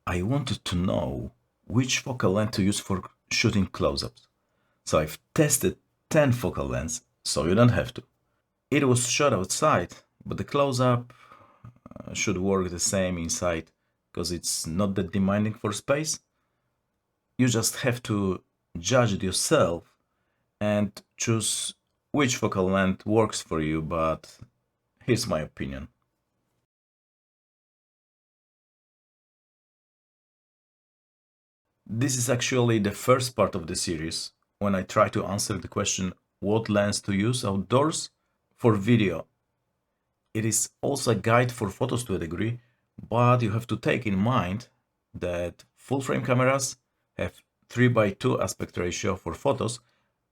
I wanted to know which focal length to use for shooting close-ups. So I've tested 10 focal lengths, so you don't have to. It was shot outside, but the close-up should work the same inside because it's not that demanding for space. You just have to judge it yourself and choose which focal length works for you, but here's my opinion. This is actually the first part of the series when I try to answer the question what lens to use outdoors for video. It is also a guide for photos to a degree, but you have to take in mind that full frame cameras have 3:2 aspect ratio for photos,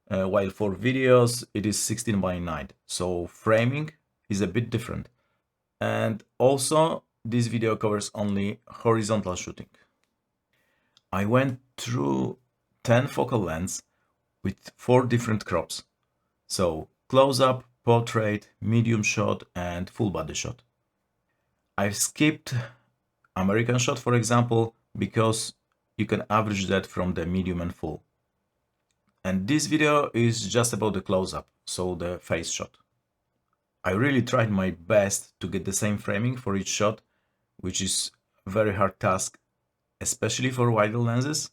while for videos it is 16:9. So framing is a bit different. And also, this video covers only horizontal shooting. I went through 10 focal lengths with 4 different crops. So close-up, portrait, medium shot, and full body shot. I've skipped American shot, for example, because you can average that from the medium and full. And this video is just about the close-up, so the face shot. I really tried my best to get the same framing for each shot, which is a very hard task, especially for wider lenses.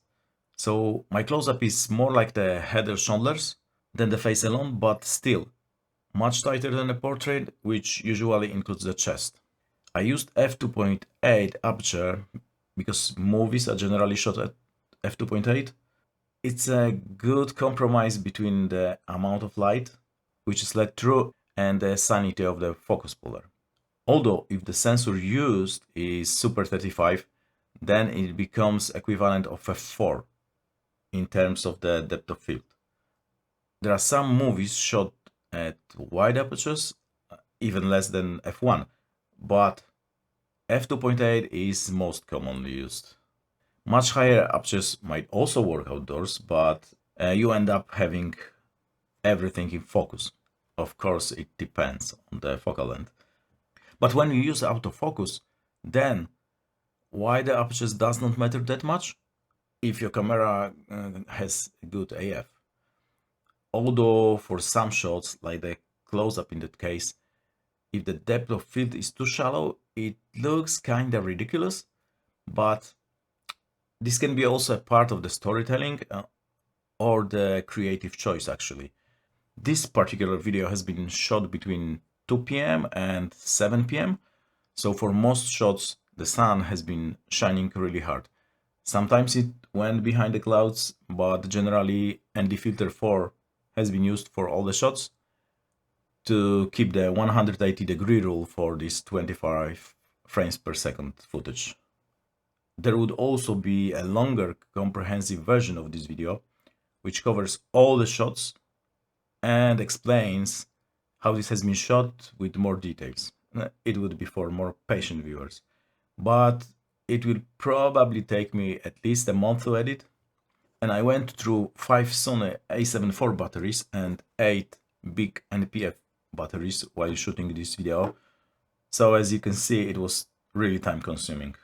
So my close-up is more like the head and shoulders than the face alone, but still much tighter than the portrait, which usually includes the chest. I used f2.8 aperture because movies are generally shot at f2.8. It's a good compromise between the amount of light which is let through and the sanity of the focus puller. Although if the sensor used is Super 35, then it becomes equivalent of f4 in terms of the depth of field. There are some movies shot at wide apertures, even less than f1, but f2.8 is most commonly used. Much higher apertures might also work outdoors, but you end up having everything in focus. Of course, it depends on the focal length. But when you use autofocus, then wider apertures does not matter that much if your camera has good AF. Although for some shots, like the close-up in that case, if the depth of field is too shallow, it looks kinda ridiculous, but this can be also a part of the storytelling or the creative choice actually. This particular video has been shot between 2 p.m. and 7 p.m. So for most shots, the sun has been shining really hard. Sometimes it went behind the clouds, but generally ND filter 4 has been used for all the shots to keep the 180-degree rule for this 25 frames per second footage. There would also be a longer comprehensive version of this video, which covers all the shots and explains how this has been shot with more details. It would be for more patient viewers, but it will probably take me at least a month to edit. And I went through 5 Sony A7 IV batteries and 8 big NPF batteries while shooting this video. So as you can see, it was really time consuming.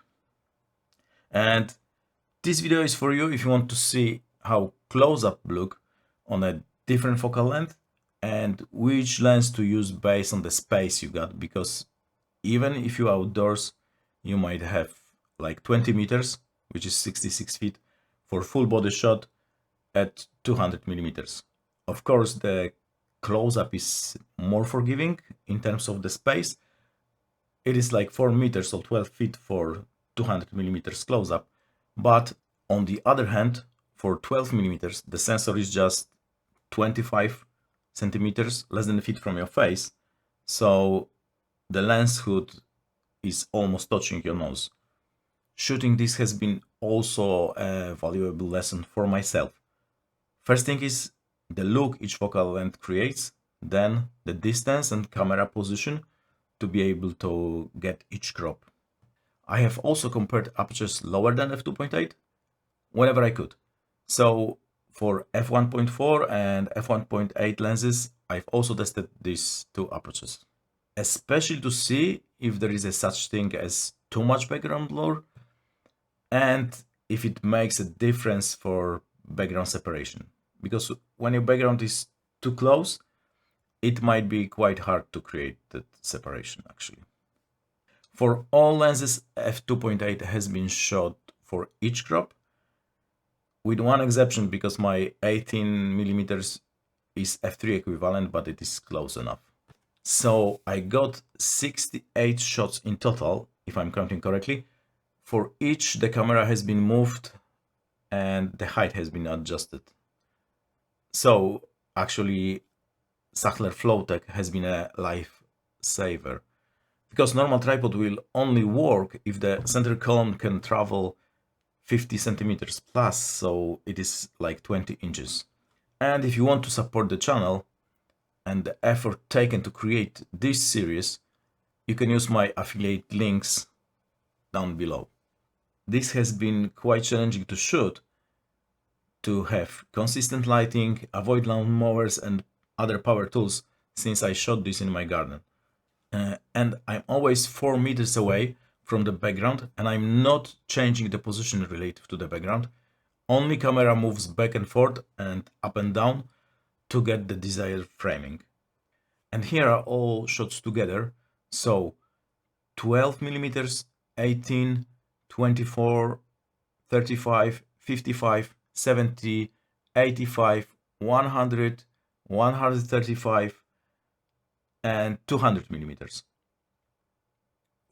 And this video is for you if you want to see how close-up look on a different focal length and which lens to use based on the space you got, because even if you're outdoors, you might have like 20 meters, which is 66 feet, for full body shot at 200 millimeters. Of course, the close-up is more forgiving in terms of the space. It is like 4 meters or 12 feet for 200 millimeters close-up, but on the other hand, for 12 millimeters, the sensor is just 25 centimeters, less than a feet from your face, so the lens hood is almost touching your nose. Shooting this has been also a valuable lesson for myself. First thing is the look each focal length creates, then the distance and camera position to be able to get each crop. I have also compared apertures lower than f2.8 whenever I could. So for f1.4 and f1.8 lenses, I've also tested these two apertures, especially to see if there is a such thing as too much background blur. and if it makes a difference for background separation. Because when your background is too close, it might be quite hard to create that separation actually. For all lenses, f2.8 has been shot for each crop, with one exception because my 18 millimeters is f3 equivalent, but it is close enough. So I got 68 shots in total, if I'm counting correctly. For each, the camera has been moved and the height has been adjusted. So actually, Sachtler Flowtech has been a lifesaver, because normal tripod will only work if the center column can travel 50 centimeters plus, so it is like 20 inches. And if you want to support the channel and the effort taken to create this series, you can use my affiliate links down below. This has been quite challenging to shoot, to have consistent lighting, avoid lawn mowers and other power tools, since I shot this in my garden. And I'm always 4 meters away from the background, and I'm not changing the position relative to the background. Only camera moves back and forth and up and down to get the desired framing. And here are all shots together. So 12 millimeters, 18, 24, 35, 55, 70, 85, 100, 135, and 200 millimeters.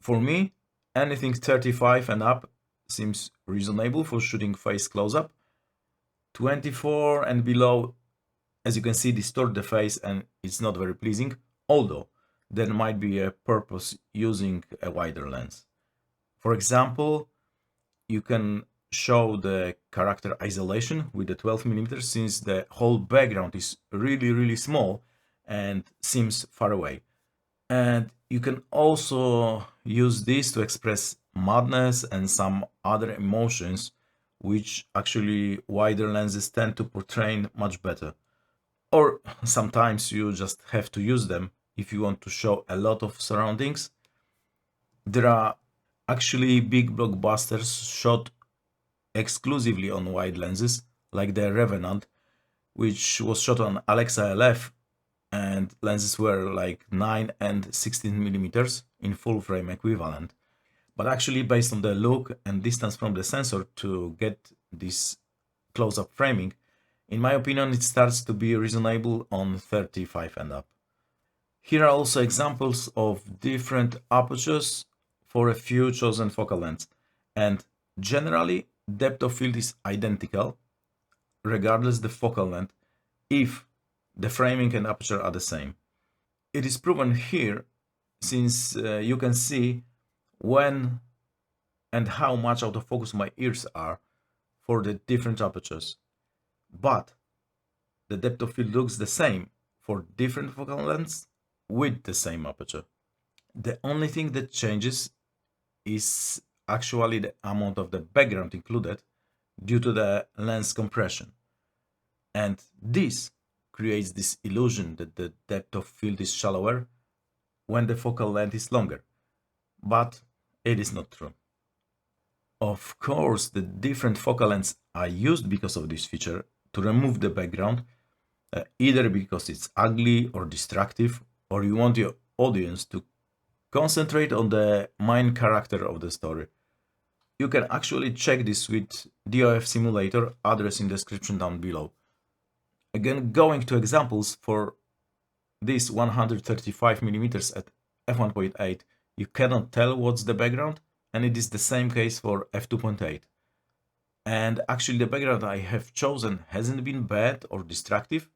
For me, anything 35 and up seems reasonable for shooting face close-up. 24 and below, as you can see, distort the face and it's not very pleasing, although there might be a purpose using a wider lens. For example, you can show the character isolation with the 12 millimeters, since the whole background is really small and seems far away. And you can also use this to express madness and some other emotions, which actually wider lenses tend to portray much better. Or sometimes you just have to use them if you want to show a lot of surroundings. There are actually big blockbusters shot exclusively on wide lenses, like the Revenant, which was shot on Alexa LF, and lenses were like 9 and 16 millimeters in full frame equivalent. But actually, based on the look and distance from the sensor to get this close-up framing, in my opinion, it starts to be reasonable on 35 and up. Here are also examples of different apertures for a few chosen focal lengths, and generally depth of field is identical regardless the focal length if the framing and aperture are the same. It is proven here, since you can see when and how much out of focus my ears are for the different apertures. But the depth of field looks the same for different focal lengths with the same aperture. The only thing that changes is actually the amount of the background included due to the lens compression. And this creates this illusion that the depth of field is shallower when the focal length is longer. But it is not true. Of course, the different focal lengths are used because of this feature to remove the background, either because it's ugly or destructive, or you want your audience to concentrate on the main character of the story. You can actually check this with DOF simulator, address in description down below. Again, going to examples for this 135 millimeters at f1.8, you cannot tell what's the background, and it is the same case for f2.8. And actually the background I have chosen hasn't been bad or destructive,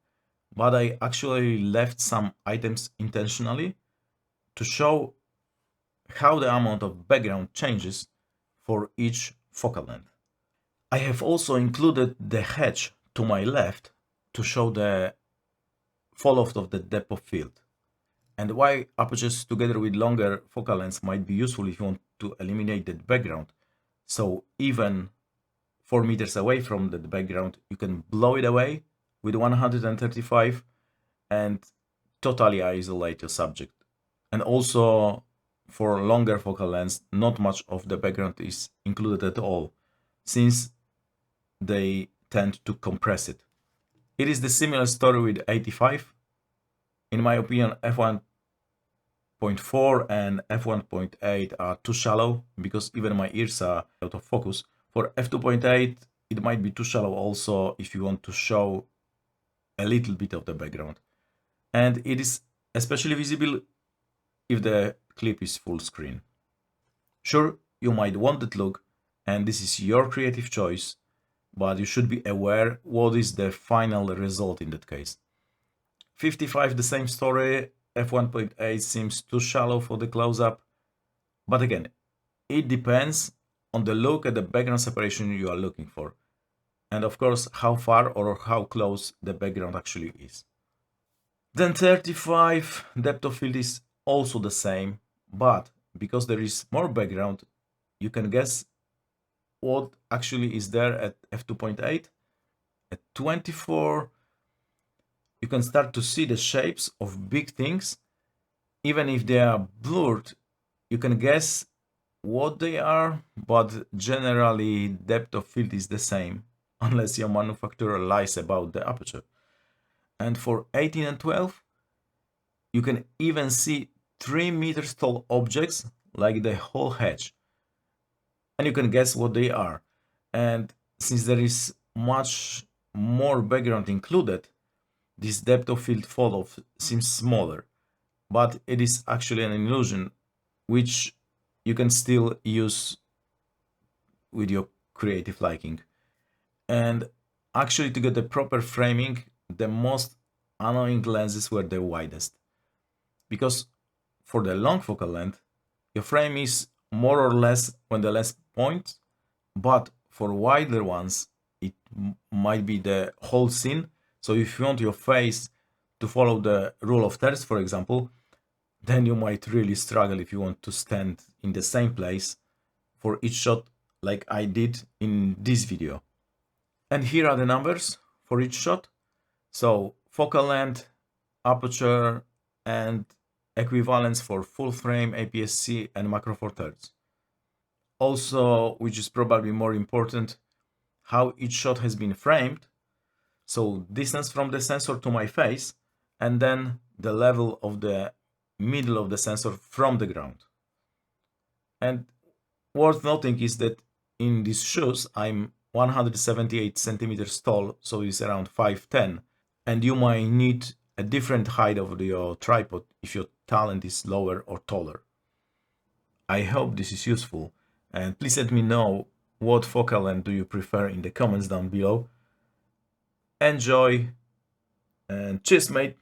but I actually left some items intentionally to show how the amount of background changes for each focal length. I have also included the hedge to my left to show the fall-off of the depth of field, and why apertures together with longer focal lengths might be useful if you want to eliminate the background. So even 4 meters away from the background, you can blow it away with 135 and totally isolate your subject. And also for longer focal lengths, not much of the background is included at all. since they tend to compress it. It is the similar story with 85. In my opinion, F1.4 and F1.8 are too shallow because even my ears are out of focus. For F2.8, it might be too shallow also if you want to show a little bit of the background. And it is especially visible if the clip is full screen. Sure, you might want that look, and this is your creative choice, but you should be aware what is the final result in that case. 55, the same story. F1.8 seems too shallow for the close-up, but again, it depends on the look at the background separation you are looking for, and of course how far or how close the background actually is. Then 35, depth of field is also the same, but because there is more background, you can guess what actually is there at F2.8. At 24, you can start to see the shapes of big things. Even if they are blurred, you can guess what they are, but generally depth of field is the same, unless your manufacturer lies about the aperture. And for 18 and 12, you can even see 3 meters tall objects like the whole hedge. And you can guess what they are. And since there is much more background included, this depth of field fall-off seems smaller, but it is actually an illusion which you can still use with your creative liking. And actually, to get the proper framing, the most annoying lenses were the widest, because for the long focal length, your frame is more or less when the lens points, but for wider ones, it might be the whole scene. So if you want your face to follow the rule of thirds, for example, then you might really struggle if you want to stand in the same place for each shot like I did in this video. And here are the numbers for each shot. So focal length, aperture, and equivalence for full frame, APS-C, and macro four thirds. Also, which is probably more important, how each shot has been framed. So distance from the sensor to my face, and then the level of the middle of the sensor from the ground. And worth noting is that in these shoes, I'm 178 centimeters tall, so it's around 5'10", and you might need a different height of your tripod if your talent is lower or taller. I hope this is useful, and please let me know what focal length do you prefer in the comments down below. Enjoy, and cheers, mate!